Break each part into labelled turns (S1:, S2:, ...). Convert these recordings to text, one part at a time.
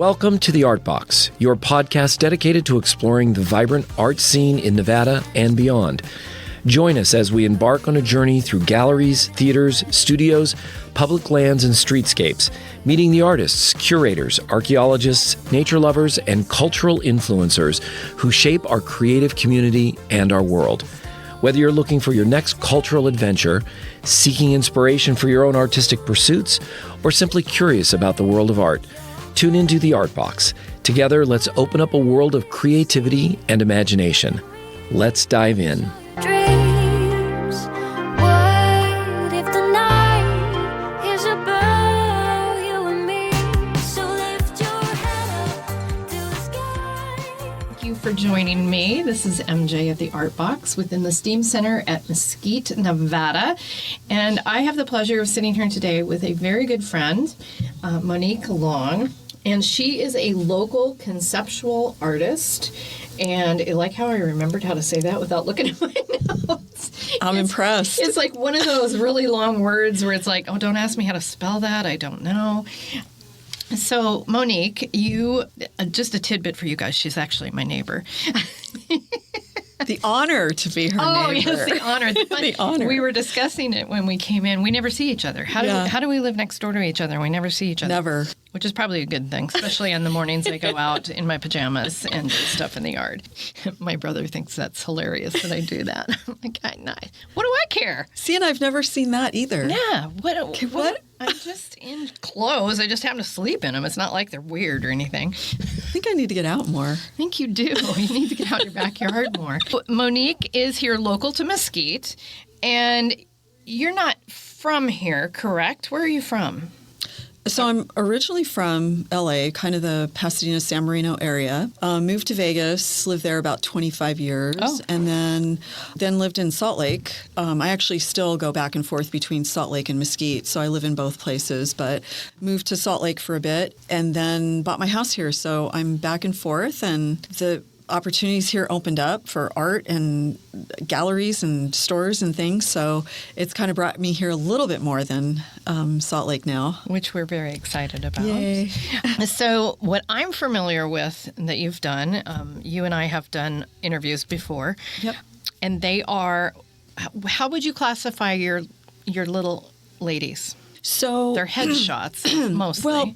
S1: Welcome to The Art Box, your podcast dedicated to exploring the vibrant art scene in Nevada and beyond. Join us as we embark on a journey through galleries, theaters, studios, public lands, and streetscapes, meeting the artists, curators, archaeologists, nature lovers, and cultural influencers who shape our creative community and our world. Whether you're looking for your next cultural adventure, seeking inspiration for your own artistic pursuits, or simply curious about the world of art, tune into The Art Box. Together, let's open up a world of creativity and imagination. Let's dive in.
S2: Dreams, what if the night is about you and me? So lift your head up to the sky.
S3: Thank you for joining me. This is MJ of the Art Box within the STEAM Center at Mesquite, Nevada. And I have the pleasure of sitting here today with a very good friend, Monique Long. And she is a local conceptual artist. And I like how I remembered how to say that without looking at my notes.
S4: I'm impressed.
S3: It's like one of those really long words where it's like, oh, don't ask me how to spell that. I don't know. So, Monique, you, just a tidbit for you guys, she's actually my neighbor.
S4: The honor to be her neighbor.
S3: Oh, yes, the honor.
S4: The honor.
S3: We were discussing it when we came in. We never see each other. How do we live next door to each other? We never see each other.
S4: Never.
S3: Which is probably a good thing, especially in the mornings I go out in my pajamas and do stuff in the yard. My brother thinks that's hilarious that I do that. I'm like, what do I care?
S4: See, and I've never seen that either.
S3: Yeah.
S4: What?
S3: I'm just in clothes. I just happen to sleep in them. It's not like they're weird or anything.
S4: I think I need to get out more.
S3: I think you do. You need to get out your backyard more. Monique is here local to Mesquite, and you're not from here, correct? Where are you from?
S4: So I'm originally from LA, kind of the Pasadena, San Marino area. Moved to Vegas, lived there about 25 years, and then lived in Salt Lake. I actually still go back and forth between Salt Lake and Mesquite, so I live in both places, but moved to Salt Lake for a bit and then bought my house here. So I'm back and forth, and the opportunities here opened up for art and galleries and stores and things. So it's kind of brought me here a little bit more than Salt Lake now.
S3: Which we're very excited about.
S4: Yay.
S3: So what I'm familiar with that you've done, you and I have done interviews before.
S4: Yep.
S3: And they are, how would you classify your little ladies?
S4: So
S3: they're headshots mostly.
S4: Well,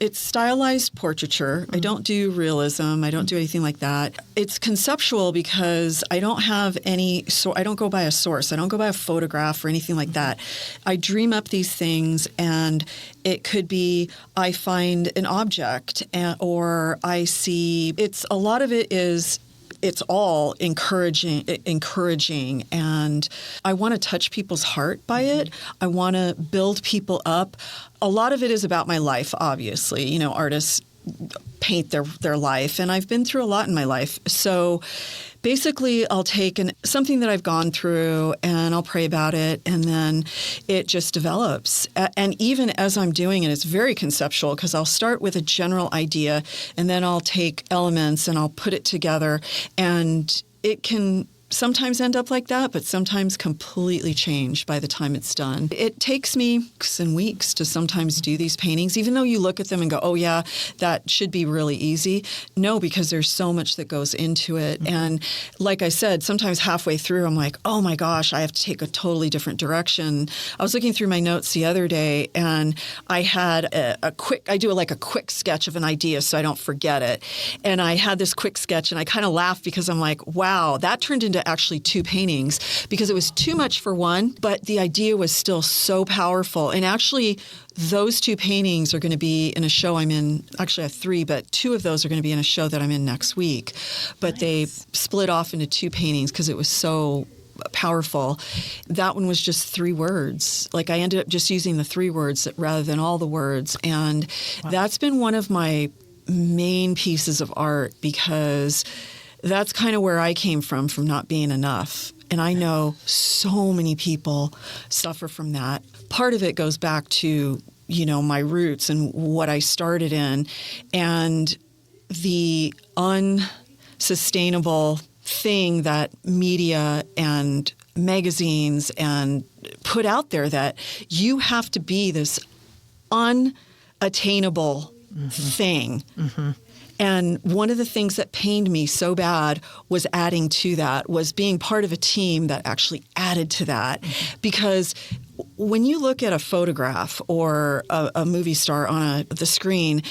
S4: it's stylized portraiture. I don't do realism. I don't do anything like that. It's conceptual because I don't have I don't go by a source. I don't go by a photograph or anything like that. I dream up these things, and it could be I find an object or I see. A lot of it is. It's all encouraging, and I want to touch people's heart by it. I want to build people up. A lot of it is about my life, obviously. You know, artists paint their life, and I've been through a lot in my life. So basically, I'll take something that I've gone through, and I'll pray about it, and then it just develops. And even as I'm doing it, it's very conceptual because I'll start with a general idea, and then I'll take elements and I'll put it together, and it can sometimes end up like that, but sometimes completely change by the time it's done. It takes me weeks and weeks to sometimes do these paintings, even though you look at them and go, oh yeah, that should be really easy. No, because there's so much that goes into it. Mm-hmm. And like I said, sometimes halfway through, I'm like, oh my gosh, I have to take a totally different direction. I was looking through my notes the other day, and I had I do a quick sketch of an idea so I don't forget it. And I had this quick sketch, and I kind of laughed because I'm like, wow, that turned into actually 2 paintings because it was too much for one, but the idea was still so powerful. And actually, those 2 paintings are going to be in a show I'm in. Actually, I have 3, but 2 of those are going to be in a show that I'm in next week. But They split off into 2 paintings because it was so powerful. That one was just 3 words. Like I ended up just using the 3 words rather than all the words. And That's been one of my main pieces of art because that's kind of where I came from not being enough. And I know so many people suffer from that. Part of it goes back to, my roots and what I started in and the unsustainable thing that media and magazines and put out there that you have to be this unattainable thing. And one of the things that pained me so bad was adding to that, was being part of a team that actually added to that. Because when you look at a photograph or a movie star on the screen,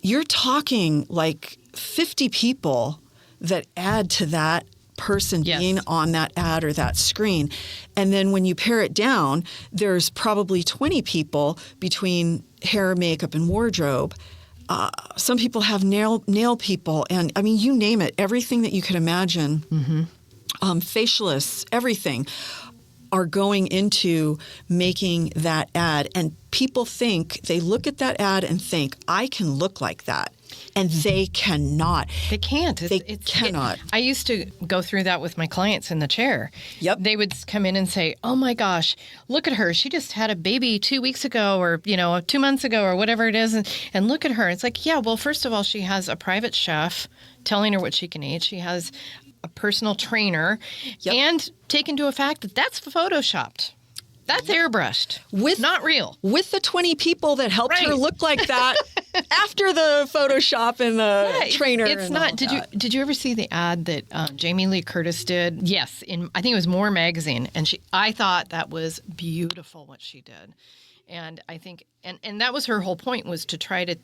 S4: you're talking like 50 people that add to that person being on that ad or that screen. And then when you pare it down, there's probably 20 people between hair, makeup, and wardrobe. Some people have nail people, and I mean, you name it, everything that you could imagine, facialists, everything, are going into making that ad. And people think, they look at that ad and think, I can look like that. And they cannot.
S3: They can't.
S4: They cannot.
S3: I used to go through that with my clients in the chair.
S4: Yep.
S3: They would come in and say, oh my gosh, look at her. She just had a baby 2 weeks ago or, 2 months ago or whatever it is. And look at her. It's like, yeah, well, first of all, she has a private chef telling her what she can eat. She has a personal trainer.
S4: Yep.
S3: And take into a fact that that's photoshopped. That's airbrushed. Not real.
S4: With the 20 people that helped her look like that after the Photoshop and the trainer.
S3: It's
S4: and
S3: not.
S4: all
S3: Did you ever see the ad that Jamie Lee Curtis did? Yes, I think it was More magazine, and I thought that was beautiful what she did, and I think and that was her whole point, was to try to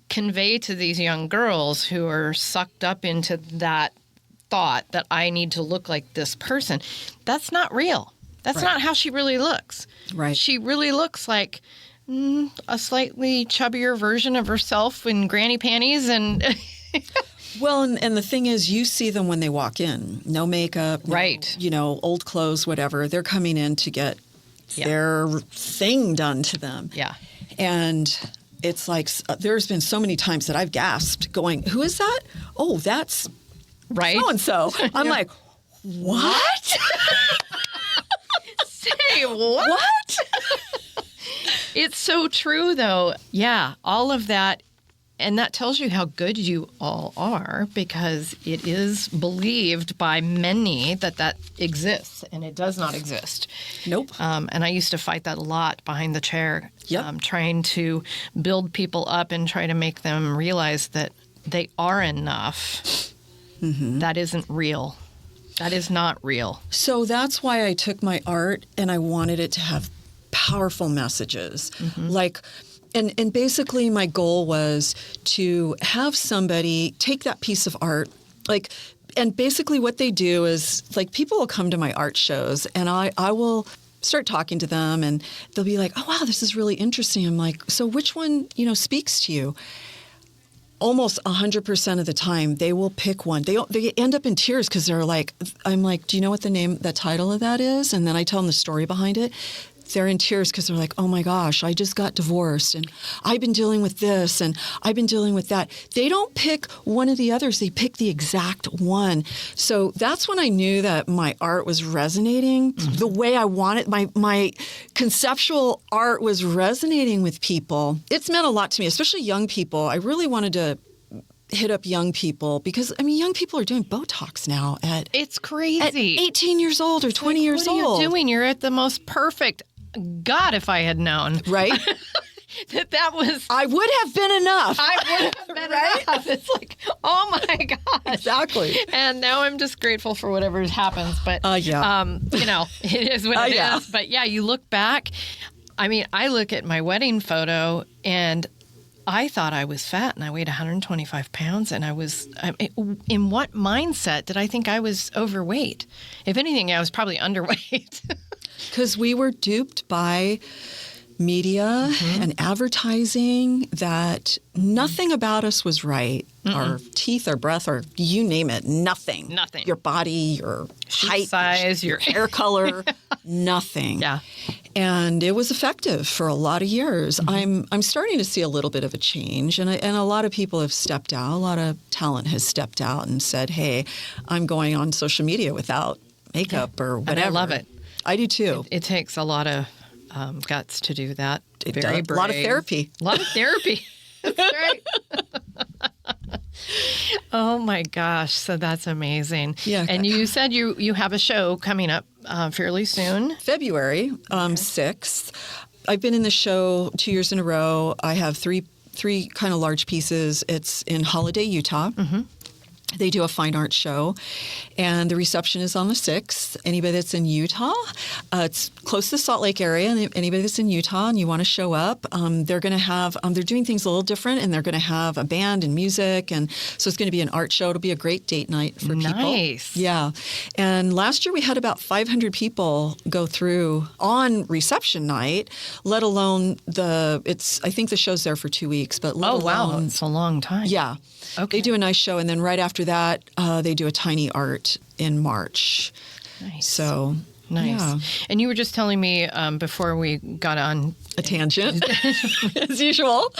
S3: convey to these young girls who are sucked up into that thought that I need to look like this person. That's not real. That's not how she really looks.
S4: Right.
S3: She really looks like a slightly chubbier version of herself in granny panties and...
S4: Well, and the thing is, you see them when they walk in. No makeup, old clothes, whatever. They're coming in to get their thing done to them.
S3: Yeah.
S4: And it's like, there's been so many times that I've gasped going, who is that? Oh, that's so-and-so. I'm like, what?
S3: Say what? It's so true, though. Yeah, all of that. And that tells you how good you all are, because it is believed by many that exists, and it does not exist.
S4: Nope.
S3: And I used to fight that a lot behind the chair, trying to build people up and try to make them realize that they are enough. That isn't real. That is not real.
S4: So that's why I took my art and I wanted it to have powerful messages. Like, and basically my goal was to have somebody take that piece of art, like, and basically what they do is, like, people will come to my art shows and I will start talking to them and they'll be like, oh, wow, this is really interesting. I'm like, so which one, speaks to you? Almost 100% of the time, they will pick one. They end up in tears because they're like, I'm like, do you know what the title of that is? And then I tell them the story behind it. They're in tears because they're like, oh my gosh, I just got divorced and I've been dealing with this and I've been dealing with that. They don't pick one of the others. They pick the exact one. So that's when I knew that my art was resonating the way I wanted. My conceptual art was resonating with people. It's meant a lot to me, especially young people. I really wanted to hit up young people because, young people are doing Botox now
S3: it's crazy.
S4: At 18 years old or 20 years old.
S3: What are you doing? You're at the most perfect. God, if I had known.
S4: Right?
S3: that was...
S4: I would have been enough.
S3: I would have been enough. It's like, oh my gosh.
S4: Exactly.
S3: And now I'm just grateful for whatever happens. But, it is what it is. But yeah, you look back. I look at my wedding photo and I thought I was fat and I weighed 125 pounds and in what mindset did I think I was overweight? If anything, I was probably underweight.
S4: Because we were duped by media and advertising that nothing about us was right. Our teeth, our breath, or you name it, nothing.
S3: Nothing.
S4: Your body, your height,
S3: size, your
S4: hair color, nothing.
S3: Yeah.
S4: And it was effective for a lot of years. I'm starting to see a little bit of a change, and a lot of people have stepped out. A lot of talent has stepped out and said, "Hey, I'm going on social media without makeup or whatever."
S3: And I love it.
S4: I do too.
S3: It takes a lot of guts to do that. Very brave.
S4: A lot of therapy.
S3: A lot of therapy. That's right. Oh my gosh! So that's amazing.
S4: Yeah.
S3: And you said you have a show coming up fairly soon.
S4: February 6th. I've been in the show 2 years in a row. I have three three kind of large pieces. It's in Holiday, Utah. They do a fine art show, and the reception is on the 6th. Anybody that's in Utah, it's close to the Salt Lake area, and anybody that's in Utah and you want to show up, they're going to have, they're doing things a little different, and they're going to have a band and music, and so it's going to be an art show. It'll be a great date night for people.
S3: Nice.
S4: Yeah. And last year we had about 500 people go through on reception night, let alone I think the show's there for 2 weeks, but let
S3: Oh,
S4: alone,
S3: wow. It's a long time.
S4: yeah.
S3: Okay.
S4: They do a nice show, and then right after that, they do a tiny art in March.
S3: Nice.
S4: So,
S3: Nice.
S4: yeah.
S3: And you were just telling me before we got on,
S4: A tangent, as usual.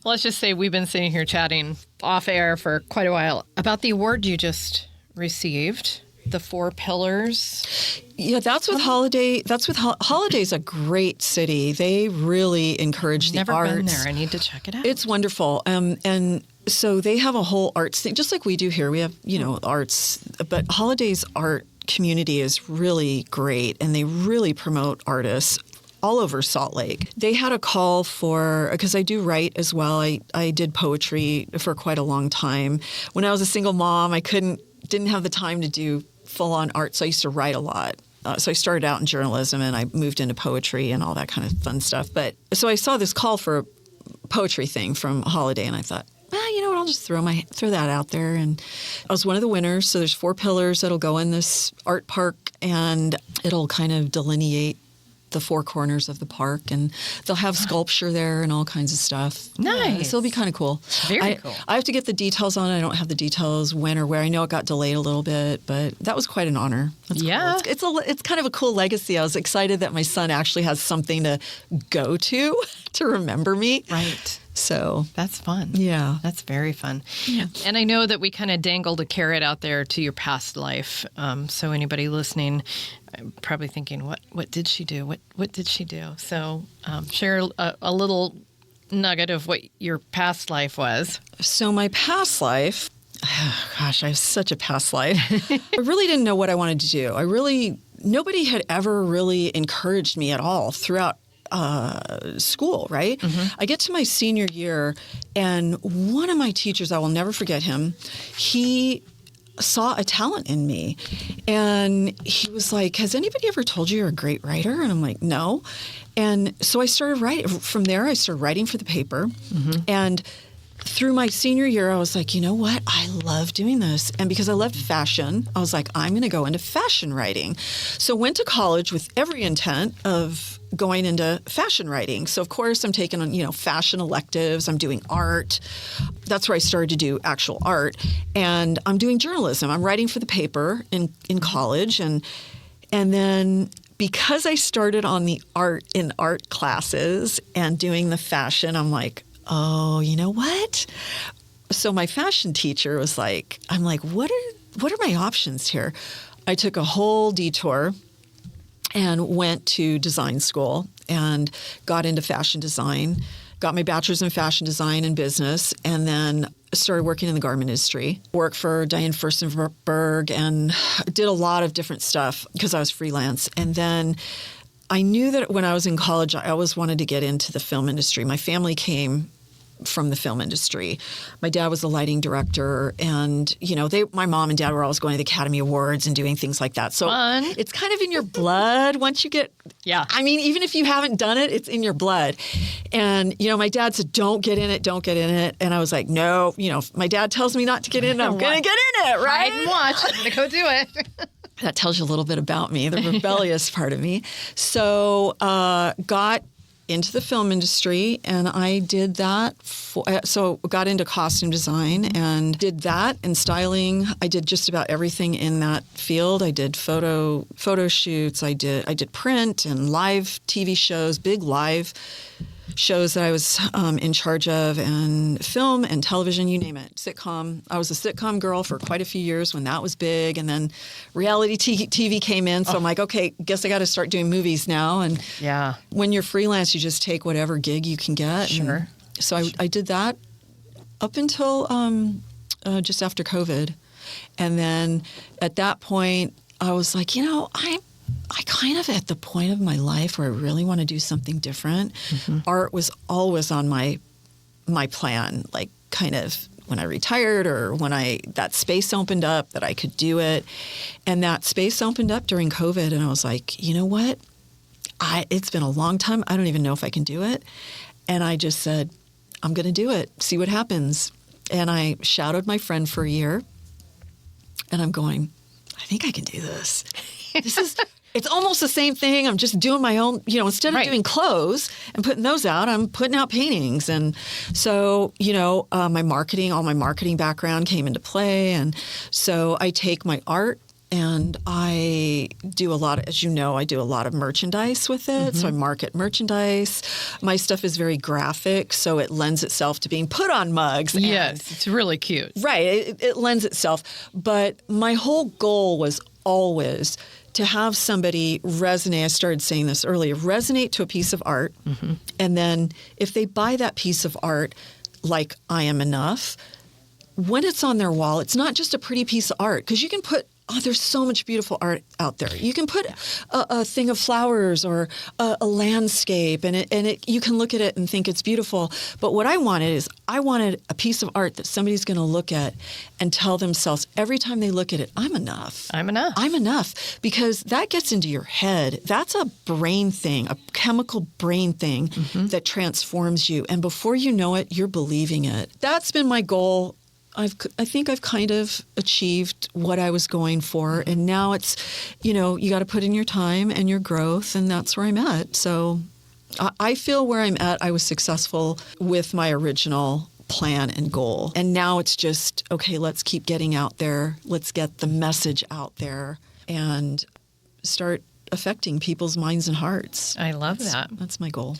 S3: let's just say we've been sitting here chatting off air for quite a while about the award you just received, the 4 Pillars.
S4: Yeah, that's with Holiday. Holiday's a great city. They really encourage the
S3: Never
S4: arts.
S3: been there. I need to check it out.
S4: It's wonderful. And so they have a whole arts thing, just like we do here. We have, arts, but Holiday's art community is really great, and they really promote artists all over Salt Lake. They had a call because I do write as well. I did poetry for quite a long time. When I was a single mom, I didn't have the time to do full-on art, so I used to write a lot. So I started out in journalism, and I moved into poetry and all that kind of fun stuff. But so I saw this call for a poetry thing from Holiday, and I thought, you know what, I'll just throw that out there. And I was one of the winners. So there's 4 pillars that'll go in this art park, and it'll kind of delineate the 4 corners of the park, and they'll have sculpture there and all kinds of stuff.
S3: Nice.
S4: Yeah, so it'll be kind of cool.
S3: Very cool.
S4: I have to get the details on it. I don't have the details when or where. I know it got delayed a little bit, but that was quite an honor. That's
S3: Yeah.
S4: cool. It's kind of a cool legacy. I was excited that my son actually has something to go to remember me.
S3: Right.
S4: So
S3: That's fun.
S4: yeah.
S3: That's very fun.
S4: Yeah.
S3: And I know that we kind of dangled a carrot out there to your past life. So anybody listening, probably thinking, what did she do? What did she do? So share a little nugget of what your past life was.
S4: So my past life, gosh, I have such a past life. I really didn't know what I wanted to do. Nobody had ever really encouraged me at all throughout school, right? I get to my senior year, and one of my teachers, I will never forget him, he saw a talent in me, and he was like, has anybody ever told you you're a great writer? And I'm like, no. And so I started writing. From there, I started writing for the paper, and through my senior year, I was like, you know what? I love doing this. And because I loved fashion, I was like, I'm going to go into fashion writing. So went to college with every intent of going into fashion writing. So of course I'm taking on, fashion electives. I'm doing art. That's where I started to do actual art. And I'm doing journalism. I'm writing for the paper in college. And then because I started on the art classes and doing the fashion, I'm like, oh, you know what? So my fashion teacher was like, I'm like, what are my options here? I took a whole detour and went to design school and got into fashion design, got my bachelor's in fashion design and business, and then started working in the garment industry. Worked for Diane Furstenberg and did a lot of different stuff because I was freelance. And then I knew that when I was in college, I always wanted to get into the film industry. My family came from the film industry. My dad was a lighting director, and my mom and dad were always going to the Academy Awards and doing things like that. So
S3: Fun.
S4: It's kind of in your blood once you get.
S3: Yeah.
S4: I mean, even if you haven't done it, it's in your blood. And my dad said, "Don't get in it, don't get in it." And I was like, "No, if my dad tells me not to get in it, I'm going to get in it, right?"
S3: Hide and watch. I'm going to go do it.
S4: That tells you a little bit about me, the rebellious part of me. So got into the film industry, and I did that. So got into costume design and did that and styling. I did just about everything in that field. I did photo shoots. I did print and live TV shows, big live shows that I was in charge of, and film and television, you name it. Sitcom. I was a sitcom girl for quite a few years when that was big, and then reality TV came in. So I'm like, okay, guess I got to start doing movies now. And
S3: Yeah.
S4: when you're freelance, you just take whatever gig you can get.
S3: Sure.
S4: And so I did that up until just after COVID. And then at that point, I was like, I kind of at the point of my life where I really want to do something different. Art was always on my my plan, like kind of when I retired or when that space opened up that I could do it. And that space opened up during COVID, and I was like, you know what? It's been a long time. I don't even know if I can do it. And I just said, I'm going to do it, see what happens. And I shadowed my friend for a year, and I'm going, I think I can do this. It's almost the same thing. I'm just doing my own, instead of doing clothes and putting those out, I'm putting out paintings. And so, all my marketing background came into play. And so I take my art and I do a lot of, as you know, I do a lot of merchandise with it. So I market merchandise. My stuff is very graphic, so it lends itself to being put on mugs.
S3: Yes, it's really cute.
S4: Right. It lends itself. But my whole goal was always to have somebody resonate. I started saying this earlier, resonate to a piece of art. And then if they buy that piece of art, like I Am Enough, when it's on their wall, it's not just a pretty piece of art, because you can put, there's so much beautiful art out there. You can put a thing of flowers or a landscape, and you can look at it and think it's beautiful. But what I wanted a piece of art that somebody's going to look at and tell themselves every time they look at it, I'm enough.
S3: I'm enough.
S4: I'm enough. Because that gets into your head. That's a brain thing, a chemical brain thing that transforms you. And before you know it, you're believing it. That's been my goal. I think I've kind of achieved what I was going for. And now it's, you got to put in your time and your growth, and that's where I'm at. So I feel where I'm at, I was successful with my original plan and goal. And now it's just, okay, let's keep getting out there. Let's get the message out there and start affecting people's minds and hearts.
S3: I love that.
S4: That's my goal.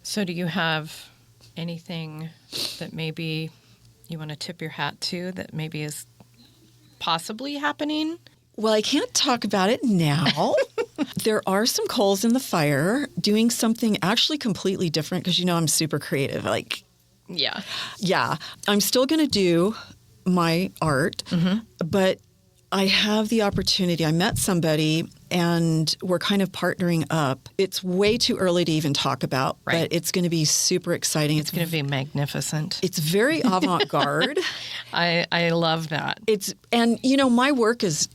S3: So do you have anything that maybe you want to tip your hat to that maybe is possibly happening?
S4: Well, I can't talk about it now. There are some coals in the fire doing something actually completely different, because I'm super creative. Yeah. I'm still going to do my art, but I have the opportunity. I met somebody and we're kind of partnering up. It's way too early to even talk about, but it's going to be super exciting.
S3: It's going to be magnificent.
S4: It's very avant-garde.
S3: I love that.
S4: My work is,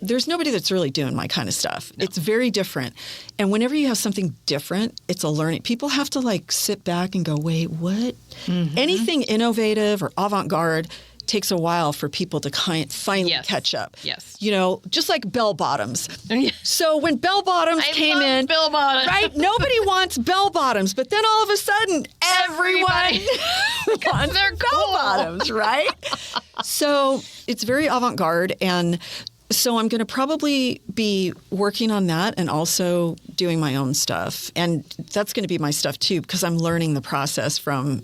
S4: there's nobody that's really doing my kind of stuff. No. It's very different. And whenever you have something different, it's a learning. People have to sit back and go, wait, what? Anything innovative or avant-garde takes a while for people to finally catch up.
S3: Yes.
S4: Just like bell bottoms. So when bell bottoms came in,
S3: bell bottoms.
S4: Right? Nobody wants bell bottoms, but then all of a sudden, everyone wants
S3: they're
S4: bell bottoms, right? So it's very avant-garde, and so I'm going to probably be working on that and also doing my own stuff. And that's going to be my stuff too, because I'm learning the process from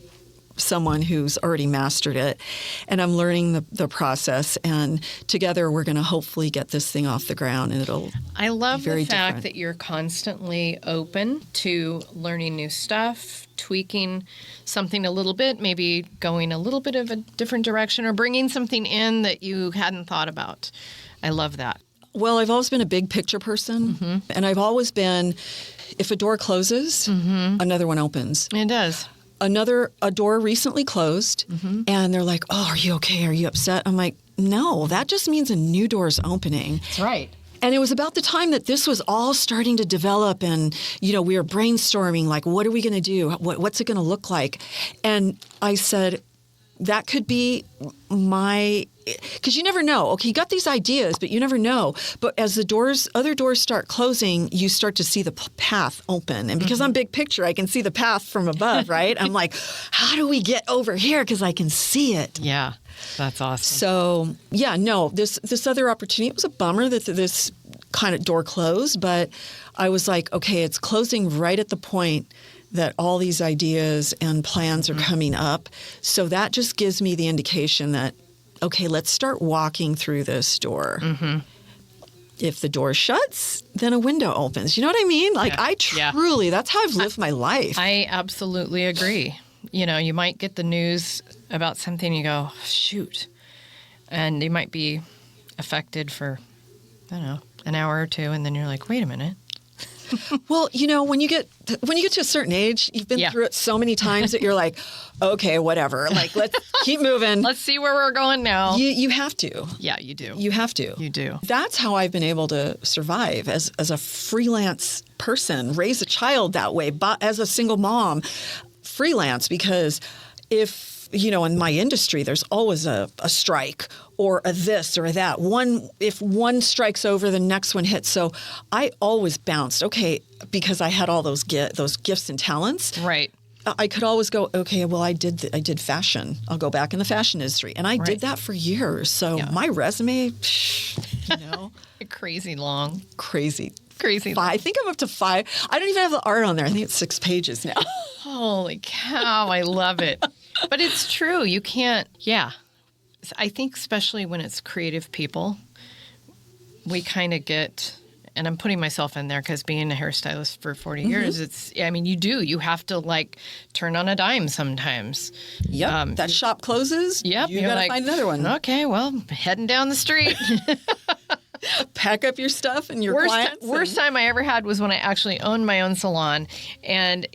S4: someone who's already mastered it, and I'm learning the process, and together we're going to hopefully get this thing off the ground, and it'll
S3: I love
S4: be very
S3: the fact
S4: different.
S3: that you're constantly open to learning new stuff, tweaking something a little bit, maybe going a little bit of a different direction, or bringing something in that you hadn't thought about. I love that.
S4: Well, I've always been a big picture person, and I've always been, if a door closes, another one opens.
S3: It does.
S4: A door recently closed, and they're like, oh, are you okay? Are you upset? I'm like, no, that just means a new door is opening.
S3: That's right.
S4: And it was about the time that this was all starting to develop, and, we were brainstorming, like, what are we going to do? What's it going to look like? And I said, that could be because you never know. Okay, you got these ideas, but you never know. But as other doors start closing, you start to see the path open. And because I'm big picture, I can see the path from above, right? I'm like, how do we get over here? Because I can see it.
S3: Yeah, that's awesome.
S4: So, this other opportunity, it was a bummer that this kind of door closed, but I was like, okay, it's closing right at the point that all these ideas and plans are coming up. So that just gives me the indication that, okay, let's start walking through this door. If the door shuts, then a window opens. You know what I mean? That's how I've lived my life.
S3: I absolutely agree. You might get the news about something, you go, shoot. And you might be affected for, I don't know, an hour or two, and then you're like, wait a minute.
S4: Well, when you get to a certain age, you've been through it so many times that you're like, okay, whatever. Like, let's keep moving.
S3: Let's see where we're going now.
S4: You have to.
S3: Yeah, you do.
S4: You have to.
S3: You do.
S4: That's how I've been able to survive as a freelance person, raise a child that way, but as a single mom, freelance, because if, in my industry, there's always a strike or a this or a that. If one strikes over, the next one hits. So I always bounced, okay, because I had all those gifts and talents.
S3: Right.
S4: I could always go, okay, well, I did fashion. I'll go back in the fashion industry. And I did that for years. So my resume,
S3: Crazy long.
S4: Crazy.
S3: Long.
S4: I think I'm up to 5. I don't even have the art on there. I think it's 6 pages now.
S3: Holy cow, I love it. But it's true. You can't, I think especially when it's creative people, we kind of get, and I'm putting myself in there because being a hairstylist for 40 years, you have to turn on a dime sometimes.
S4: Yep. That shop closes.
S3: Yep.
S4: You got to find another one.
S3: Okay, well, heading down the street.
S4: Pack up your stuff and your clients.
S3: Worst time I ever had was when I actually owned my own salon. And,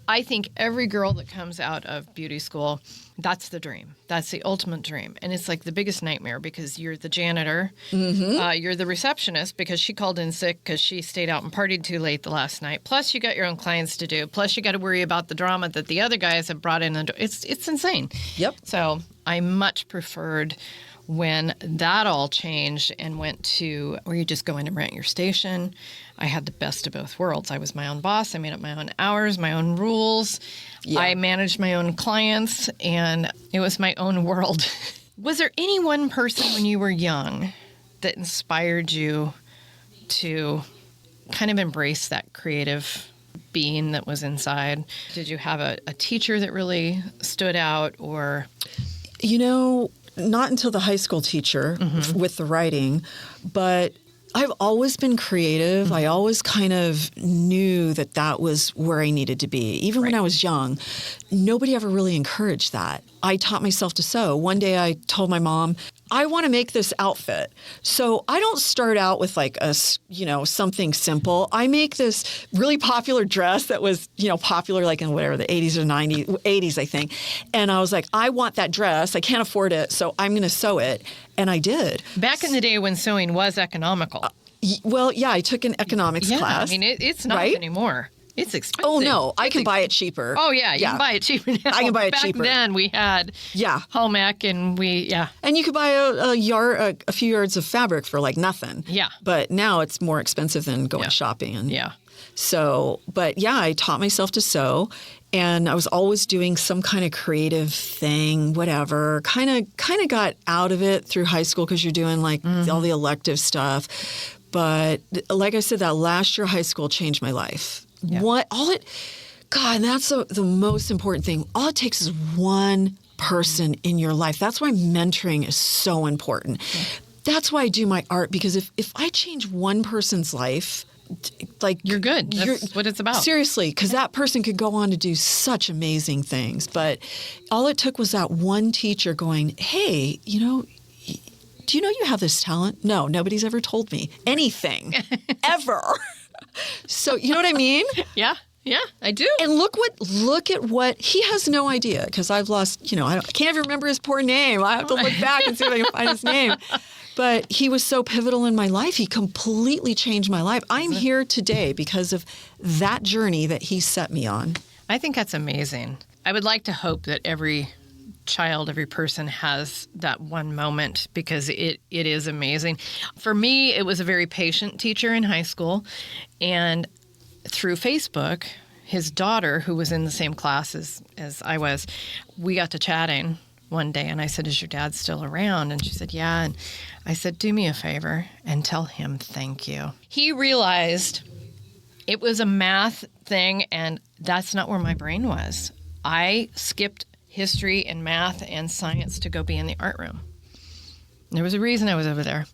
S3: I think every girl that comes out of beauty school, that's the dream. That's the ultimate dream. And it's like the biggest nightmare because you're the janitor. You're the receptionist because she called in sick because she stayed out and partied too late the last night. Plus, you got your own clients to do. Plus, you got to worry about the drama that the other guys have brought in. It's insane.
S4: Yep.
S3: So I much preferred when that all changed and went to where you just go in and rent your station. I had the best of both worlds. I was my own boss. I made up my own hours, my own rules. Yeah. I managed my own clients, and it was my own world. Was there any one person when you were young that inspired you to kind of embrace that creative being that was inside? Did you have a teacher that really stood out, or?
S4: Not until the high school teacher with the writing, but I've always been creative. I always kind of knew that was where I needed to be. Even when I was young, nobody ever really encouraged that. I taught myself to sew. One day I told my mom, I want to make this outfit. So I don't start out with something simple. I make this really popular dress that was, popular in the 80s or 80s, I think. And I was like, I want that dress. I can't afford it. So I'm going to sew it. And I did.
S3: Back in the day when sewing was economical.
S4: I took an economics class.
S3: I mean, it's not anymore. It's expensive.
S4: Oh, no. I can buy it cheaper.
S3: Oh, yeah. You can buy it cheaper now.
S4: I can buy it cheaper.
S3: Back then, we had home ec and
S4: And you could buy a few yards of fabric for nothing.
S3: Yeah.
S4: But now it's more expensive than going shopping. And so, I taught myself to sew. And I was always doing some kind of creative thing, whatever. Kind of got out of it through high school because you're doing all the elective stuff. But like I said, that last year of high school changed my life. Yeah. And that's the most important thing. All it takes is one person in your life. That's why mentoring is so important. Yeah. That's why I do my art, because if I change one person's life,
S3: you're good. That's what it's about.
S4: Seriously, because that person could go on to do such amazing things. But all it took was that one teacher going, hey, do you know you have this talent? No, nobody's ever told me anything, ever. So you know what I mean?
S3: Yeah, I do.
S4: And look at what he has no idea, because I've lost. I can't even remember his poor name. I have to look back and see if I can find his name. But he was so pivotal in my life. He completely changed my life. I'm here today because of that journey that he set me on.
S3: I think that's amazing. I would like to hope that every child, every person has that one moment, because it is amazing. For me, it was a very patient teacher in high school. And through Facebook, his daughter, who was in the same class as I was, we got to chatting one day. And I said, is your dad still around? And she said, yeah. And I said, do me a favor and tell him thank you. He realized it was a math thing, and that's not where my brain was. I skipped history and math and science to go be in the art room. There was a reason I was over there.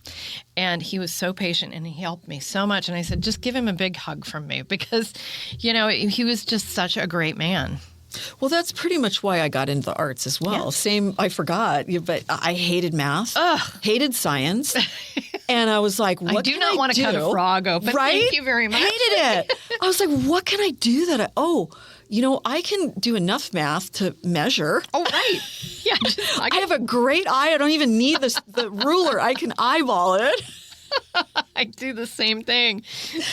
S3: And he was so patient, and he helped me so much. And I said, just give him a big hug from me, because, he was just such a great man.
S4: Well, that's pretty much why I got into the arts as well. Yeah. Same, I forgot, but I hated math, hated science. And I was like, what
S3: I do
S4: can
S3: not want to cut a frog open.
S4: Right?
S3: Thank you very much.
S4: Hated it. I was like, what can I do that I can do enough math to measure.
S3: Oh, right. Yeah.
S4: I have a great eye. I don't even need the ruler. I can eyeball it.
S3: I do the same thing.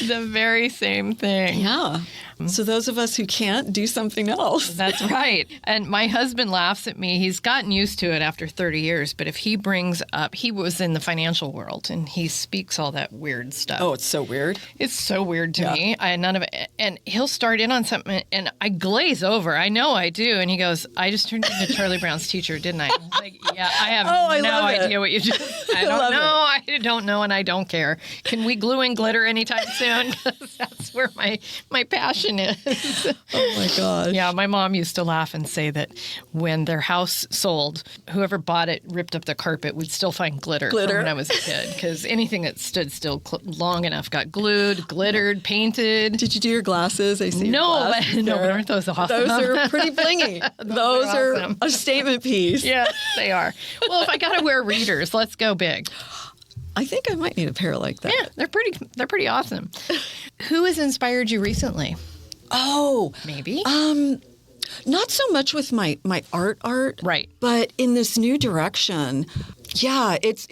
S3: The very same thing.
S4: Yeah. So those of us who can't, do something else.
S3: That's right. And my husband laughs at me. He's gotten used to it after 30 years. But if he brings up, he was in the financial world and he speaks all that weird stuff.
S4: Oh, it's so weird.
S3: It's so weird to me. None of it. And he'll start in on something and I glaze over. I know I do. And he goes, I just turned into Charlie Brown's teacher, didn't I? I'm like, yeah, I have no idea what you just. I don't know. I don't know. And I don't care. Can we glue in glitter anytime soon? 'Cause that's where my passion is.
S4: Oh my gosh.
S3: Yeah, my mom used to laugh and say that when their house sold, whoever bought it, ripped up the carpet, would still find glitter from when I was a kid. Because anything that stood still long enough got glued, glittered, painted.
S4: Did you do your glasses? I see.
S3: No, but aren't those awesome?
S4: Those are pretty blingy. Those are
S3: awesome.
S4: a statement piece.
S3: Yes, they are. Well, if I got to wear readers, let's go big.
S4: I think I might need a pair like that.
S3: Yeah, they're pretty awesome. Who has inspired you recently?
S4: Oh,
S3: Maybe.
S4: not so much with my art,
S3: Right.
S4: but in this new direction. Yeah, it's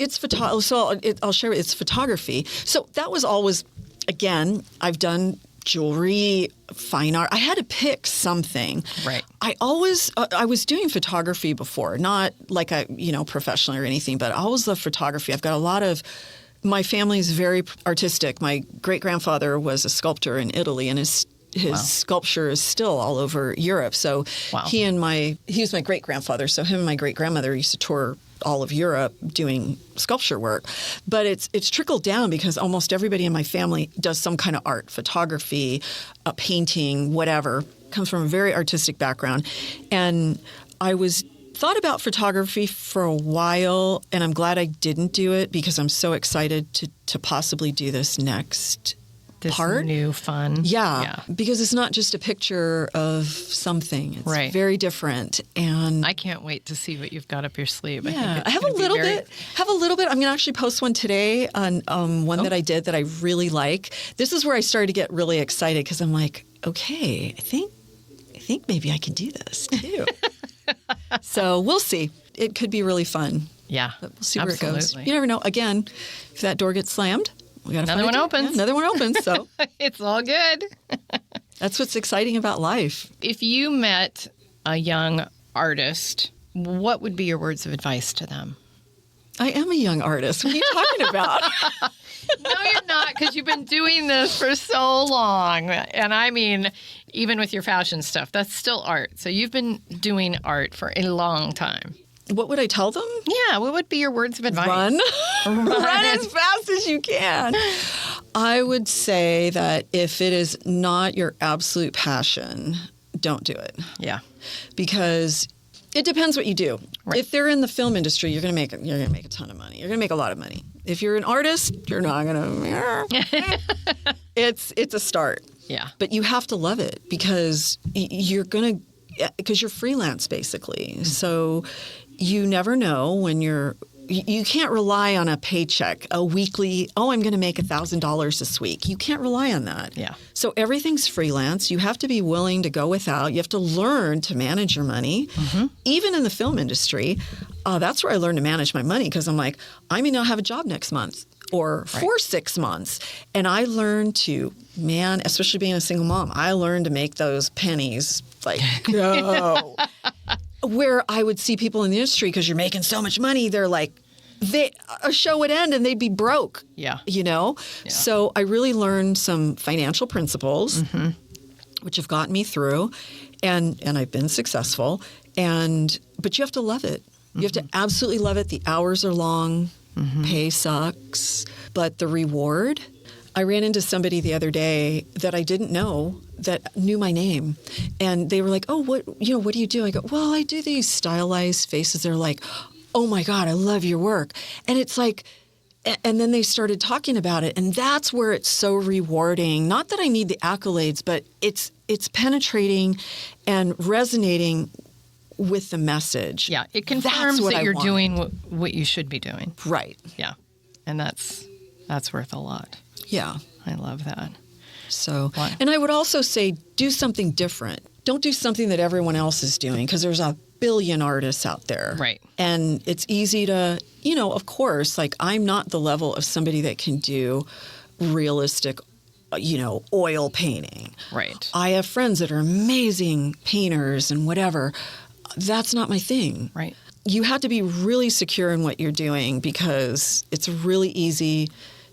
S4: I'll share it's photography. So that was always, again, I've done jewelry, fine art. I had to pick something.
S3: Right.
S4: I was doing photography before, not like professionally or anything, but I always love photography. I've got my family is very artistic. My great-grandfather was a sculptor in Italy, and his sculpture is still all over Europe. So he was my great-grandfather. So him and my great-grandmother used to tour all of Europe doing sculpture work. But it's trickled down because almost everybody in my family does some kind of art, photography, painting, whatever. Comes from a very artistic background. And I thought about photography for a while, and I'm glad I didn't do it because I'm so excited to possibly do this next part.
S3: New fun.
S4: Yeah, because it's not just a picture of something. It's very different. And
S3: I can't wait to see what you've got up your sleeve.
S4: Yeah, I have a little bit. I'm going to actually post one today on one that I did that I really like. This is where I started to get really excited because I'm like, okay, I think maybe I can do this too. So we'll see. It could be really fun.
S3: Yeah,
S4: but we'll see where it goes. You never know. Again, if that door gets slammed, we got
S3: another one opens.
S4: Yeah, another one opens. So
S3: it's all good.
S4: That's what's exciting about life.
S3: If you met a young artist, what would be your words of advice to them?
S4: I am a young artist. What are you talking about?
S3: No, you're not, because you've been doing this for so long. And I mean, even with your fashion stuff, that's still art. So you've been doing art for a long time.
S4: What would I tell them?
S3: Yeah, what would be your words of advice?
S4: Run. Run as fast as you can. I would say that if it is not your absolute passion, don't do it.
S3: Yeah.
S4: Because it depends what you do.
S3: Right.
S4: If they're in the film industry, you're going to make a ton of money. You're going to make a lot of money. If you're an artist, you're not going to. It's a start.
S3: Yeah.
S4: But you have to love it because you're freelance basically. Mm-hmm. So you never know when you can't rely on a paycheck, a weekly, I'm going to make $1,000 this week. You can't rely on that.
S3: Yeah.
S4: So everything's freelance. You have to be willing to go without. You have to learn to manage your money. Mm-hmm. Even in the film industry, that's where I learned to manage my money because I'm like, I may not have a job next month or for 6 months. And I learned to, especially being a single mom, I learned to make those pennies like go. Where I would see people in the industry, because you're making so much money, they're like, a show would end and they'd be broke.
S3: Yeah.
S4: Yeah. So I really learned some financial principles, mm-hmm. which have gotten me through, and I've been successful. But you have to love it. Mm-hmm. You have to absolutely love it. The hours are long, mm-hmm. pay sucks, but the reward. I ran into somebody the other day that I didn't know that knew my name. And they were like, what do you do? I go, well, I do these stylized faces. They're like, oh my God, I love your work. And it's like, and then they started talking about it. And that's where it's so rewarding. Not that I need the accolades, but it's penetrating and resonating with the message.
S3: Yeah, it confirms that you're doing what you should be doing.
S4: Right.
S3: Yeah. And that's That's worth a lot.
S4: Yeah.
S3: I love that.
S4: So,
S3: Wow.
S4: and I would also say do something different. Don't do something that everyone else is doing because there's a billion artists out there.
S3: Right.
S4: And it's easy to, of course, like I'm not the level of somebody that can do realistic, oil painting.
S3: Right.
S4: I have friends that are amazing painters and whatever. That's not my thing.
S3: Right.
S4: You have to be really secure in what you're doing because it's really easy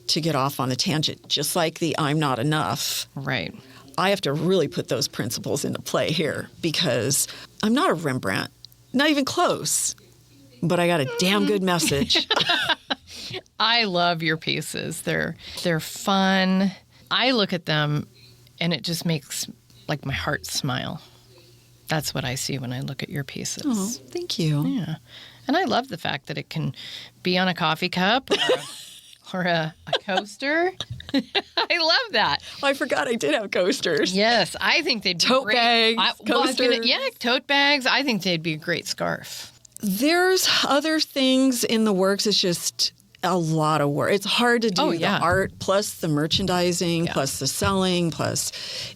S4: to get off on a tangent, just like the I'm not enough.
S3: Right.
S4: I have to really put those principles into play here because I'm not a Rembrandt, not even close, but I got a damn good message.
S3: I love your pieces. They're fun. I look at them and it just makes like my heart smile. That's what I see when I look at your pieces.
S4: Oh, thank you.
S3: Yeah. And I love the fact that it can be on a coffee cup or a coaster. I love that.
S4: Oh, I forgot I did have coasters.
S3: Yes, I think they'd be
S4: Tote
S3: great.
S4: bags, coasters.
S3: Tote bags. I think they'd be a great scarf.
S4: There's other things in the works. It's just a lot of work. It's hard to do the art plus the merchandising plus the selling plus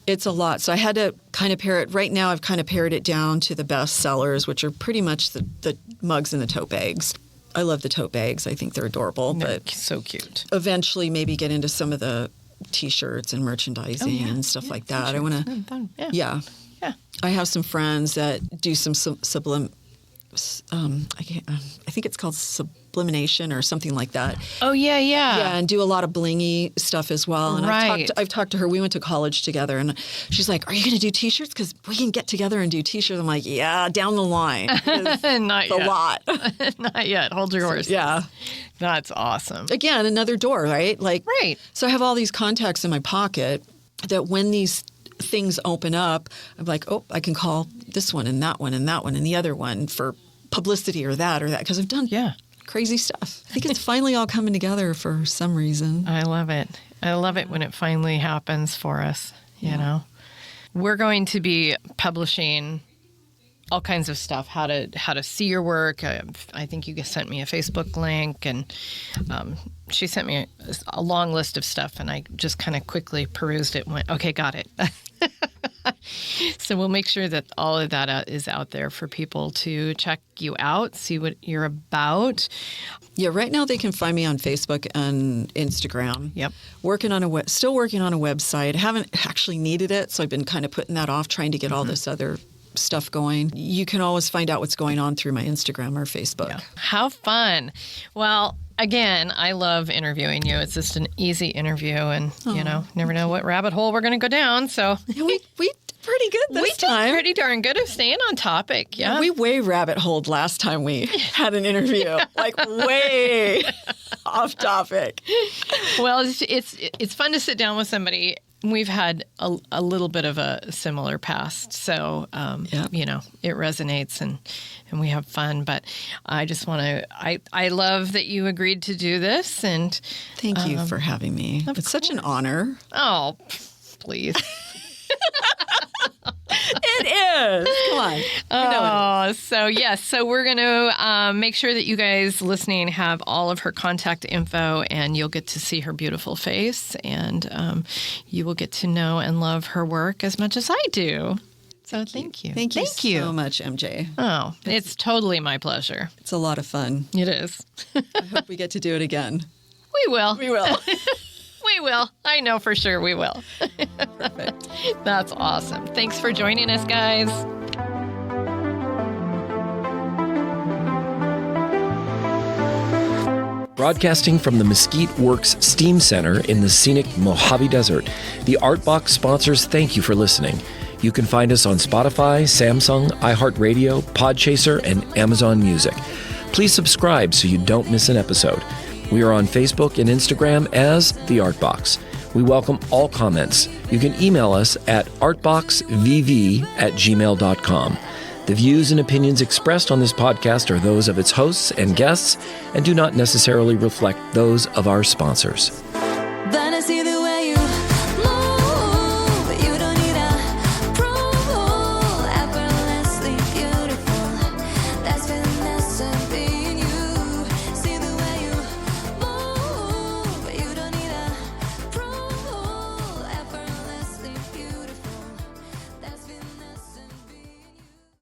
S4: it's a lot. So I had to kind of pare it. Right now I've kind of pared it down to the best sellers, which are pretty much the mugs and the tote bags. I love the tote bags. I think they're adorable. But
S3: so cute.
S4: Eventually maybe get into some of the T-shirts and merchandising and stuff like that. I want to,
S3: Yeah.
S4: I have some friends that do some sublim. I think it's called sublimination or something like that.
S3: Oh, yeah.
S4: Yeah, and do a lot of blingy stuff as well. And
S3: Right.
S4: I've talked to her. We went to college together, and she's like, "Are you going to do T-shirts? Because we can get together and do T-shirts." I'm like, "Yeah, down the line.
S3: Not
S4: It's a
S3: yet.
S4: lot."
S3: Not yet. Hold your horses.
S4: Yeah.
S3: That's awesome.
S4: Again, another door, right?
S3: Right.
S4: So I have all these contacts in my pocket that when these things open up, I'm like, oh, I can call this one and that one and that one and the other one for publicity or that because I've done crazy stuff. I think it's finally all coming together for some reason.
S3: I love it. I love it when it finally happens for us, you know. We're going to be publishing all kinds of stuff, how to see your work. I think you sent me a Facebook link, and she sent me a long list of stuff, and I just kind of quickly perused it and went, okay, got it. So we'll make sure that all of that is out there for people to check you out, see what you're about.
S4: Yeah, right now they can find me on Facebook and Instagram.
S3: Yep.
S4: Still working on a website. Haven't actually needed it, so I've been kind of putting that off, trying to get all this other stuff going. You can always find out what's going on through my Instagram or Facebook.
S3: Yeah. How fun. Well, again, I love interviewing you. It's just an easy interview, and, never know what rabbit hole we're going to go down. So
S4: Yeah, we did pretty good this
S3: we
S4: time.
S3: did pretty darn good of staying on topic. Yeah.
S4: We way rabbit holed last time we had an interview, like way off topic.
S3: Well, it's fun to sit down with somebody. We've had a little bit of a similar past, so it resonates and we have fun. But I just want to. I love that you agreed to do this, and
S4: Thank you for having me. It's such an honor.
S3: oh, please.
S4: It is. Come on.
S3: Oh, so yes. So we're going to make sure that you guys listening have all of her contact info, and you'll get to see her beautiful face, and you will get to know and love her work as much as I do. So thank you.
S4: Thank you so much, MJ.
S3: Oh, it's totally my pleasure.
S4: It's a lot of fun.
S3: It is.
S4: I hope we get to do it again.
S3: We will.
S4: We will.
S3: We will. I know for sure we will.
S4: Perfect.
S3: That's awesome. Thanks for joining us, guys.
S1: Broadcasting from the Mesquite Works Steam Center in the scenic Mojave Desert, the Art Box sponsors thank you for listening. You can find us on Spotify, Samsung, iHeartRadio, Podchaser, and Amazon Music. Please subscribe so you don't miss an episode. We are on Facebook and Instagram as The Art Box. We welcome all comments. You can email us at artboxvv@gmail.com. The views and opinions expressed on this podcast are those of its hosts and guests and do not necessarily reflect those of our sponsors.